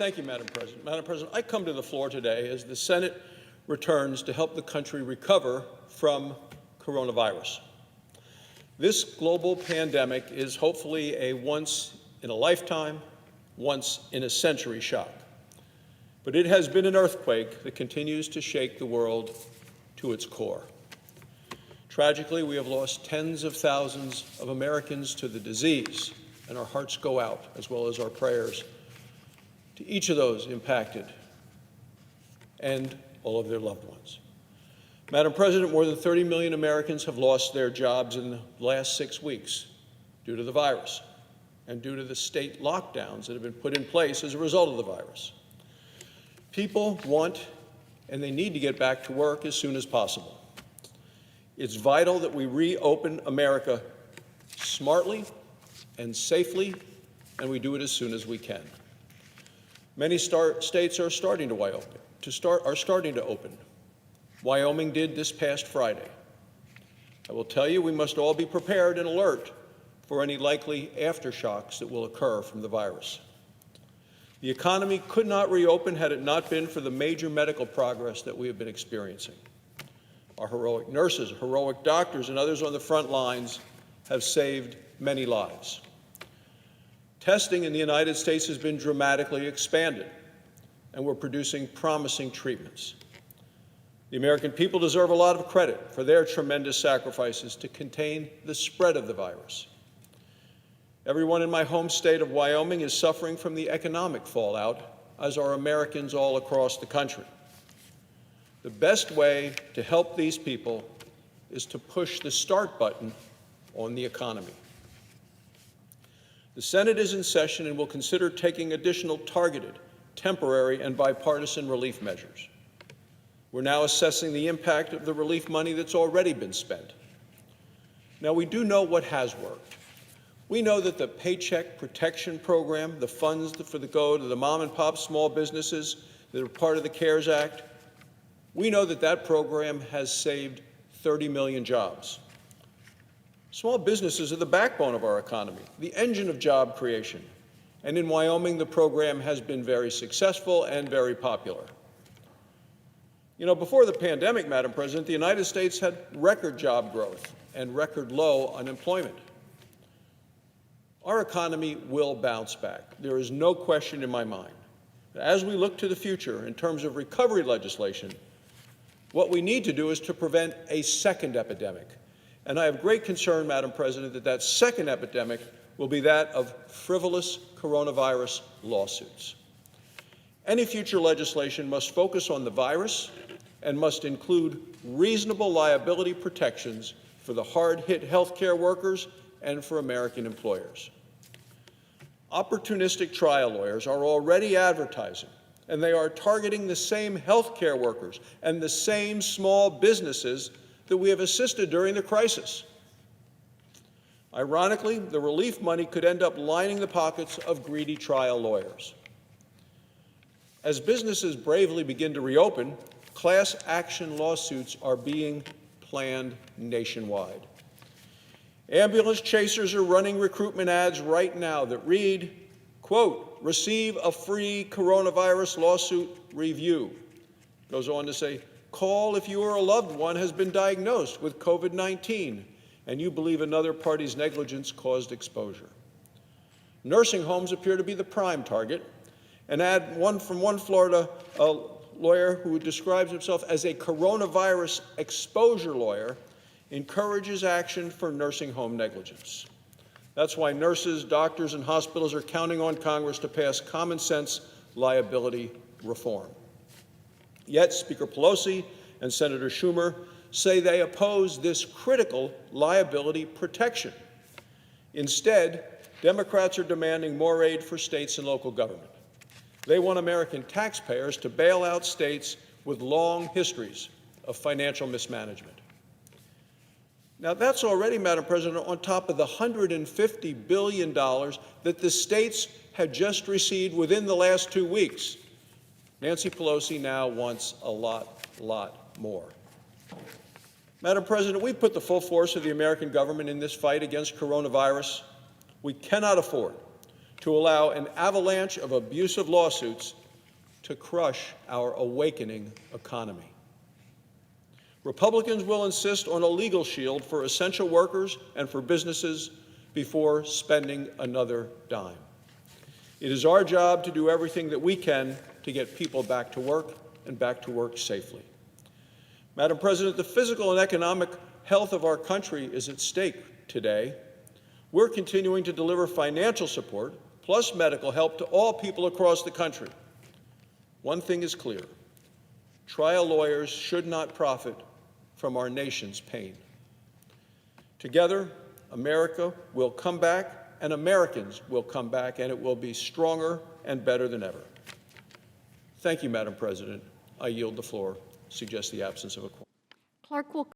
Thank you, Madam President. Madam President, I come to the floor today as the Senate returns to help the country recover from coronavirus. This global pandemic is hopefully a once-in-a-lifetime, once-in-a-century shock. But it has been an earthquake that continues to shake the world to its core. Tragically, we have lost tens of thousands of Americans to the disease, and our hearts go out, as well as our prayers, to each of those impacted and all of their loved ones. Madam President, more than 30 million Americans have lost their jobs in the last 6 weeks due to the virus and due to the state lockdowns that have been put in place as a result of the virus. People want and they need to get back to work as soon as possible. It's vital that we reopen America smartly and safely, and we do it as soon as we can. Many states are starting to open. Wyoming did this past Friday. I will tell you, we must all be prepared and alert for any likely aftershocks that will occur from the virus. The economy could not reopen had it not been for the major medical progress that we have been experiencing. Our heroic nurses, heroic doctors, and others on the front lines have saved many lives. Testing in the United States has been dramatically expanded, and we're producing promising treatments. The American people deserve a lot of credit for their tremendous sacrifices to contain the spread of the virus. Everyone in my home state of Wyoming is suffering from the economic fallout, as are Americans all across the country. The best way to help these people is to push the start button on the economy. The Senate is in session and will consider taking additional targeted, temporary, and bipartisan relief measures. We're now assessing the impact of the relief money that's already been spent. Now, we do know what has worked. We know that the Paycheck Protection Program, the funds for the go to the mom and pop small businesses that are part of the CARES Act, we know that that program has saved 30 million jobs. Small businesses are the backbone of our economy, the engine of job creation. And in Wyoming, the program has been very successful and very popular. You know, before the pandemic, Madam President, the United States had record job growth and record low unemployment. Our economy will bounce back. There is no question in my mind. As we look to the future in terms of recovery legislation, what we need to do is to prevent a second epidemic. And I have great concern, Madam President, that that second epidemic will be that of frivolous coronavirus lawsuits. Any future legislation must focus on the virus and must include reasonable liability protections for the hard-hit healthcare workers and for American employers. Opportunistic trial lawyers are already advertising, and they are targeting the same healthcare workers and the same small businesses that we have assisted during the crisis. Ironically, the relief money could end up lining the pockets of greedy trial lawyers. As businesses bravely begin to reopen, class action lawsuits are being planned nationwide. Ambulance chasers are running recruitment ads right now that read, quote, "Receive a free coronavirus lawsuit review." Goes on to say, "Call if you or a loved one has been diagnosed with COVID-19 and you believe another party's negligence caused exposure." Nursing homes appear to be the prime target. An ad from one Florida lawyer who describes himself as a coronavirus exposure lawyer encourages action for nursing home negligence. That's why nurses, doctors, and hospitals are counting on Congress to pass common sense liability reform. Yet Speaker Pelosi and Senator Schumer say they oppose this critical liability protection. Instead, Democrats are demanding more aid for states and local government. They want American taxpayers to bail out states with long histories of financial mismanagement. Now, that's already, Madam President, on top of the $150 billion that the states had just received within the last 2 weeks. Nancy Pelosi now wants a lot more. Madam President, we've put the full force of the American government in this fight against coronavirus. We cannot afford to allow an avalanche of abusive lawsuits to crush our awakening economy. Republicans will insist on a legal shield for essential workers and for businesses before spending another dime. It is our job to do everything that we can to get people back to work and back to work safely. Madam President, the physical and economic health of our country is at stake today. We're continuing to deliver financial support plus medical help to all people across the country. One thing is clear: trial lawyers should not profit from our nation's pain. Together, America will come back, and Americans will come back, and it will be stronger and better than ever. Thank you, Madam President. I yield the floor. Suggest the absence of a quorum. Clerk will